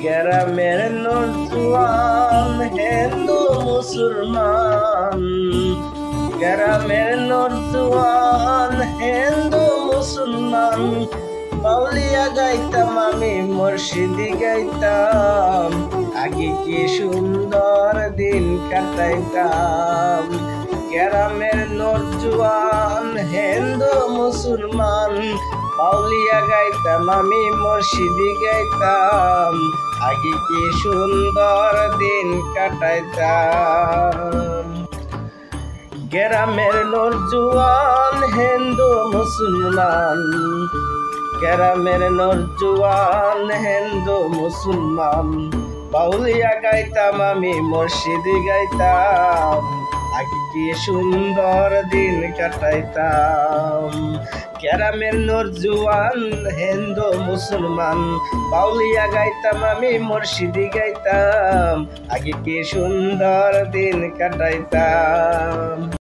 গ্রামের নৌজওয়ান হিন্দু মুসলমান, গ্রামের নৌজওয়ান হিন্দু মুসলমান, বাউলিয়া গাইতাম আমি মুর্শিদি গাইতাম, আগে কি সুন্দর দিন কাটাইতাম। গ্রামের নৌজওয়ান হিন্দু মুসলমান, বাউলিয়া গাইতাম আমি মুর্শিদি গাইতাম, আগে কি সুন্দর দিন কাটাইতাম। গ্রামের নৌজওয়ান হিন্দু মুসলমান, গ্রামের নৌজওয়ান হিন্দু মুসলমান, বাউলিয়া গাইতাম আমি মুর্শিদি গাইতাম, আগে কি সুন্দর দিন কাটাইতাম। গ্রামের নৌজওয়ান হিন্দু মুসলমান, বাউলিয়া গাইতাম আমি মুর্শিদি গাইতাম, আগে কি সুন্দর দিন কাটাইতাম।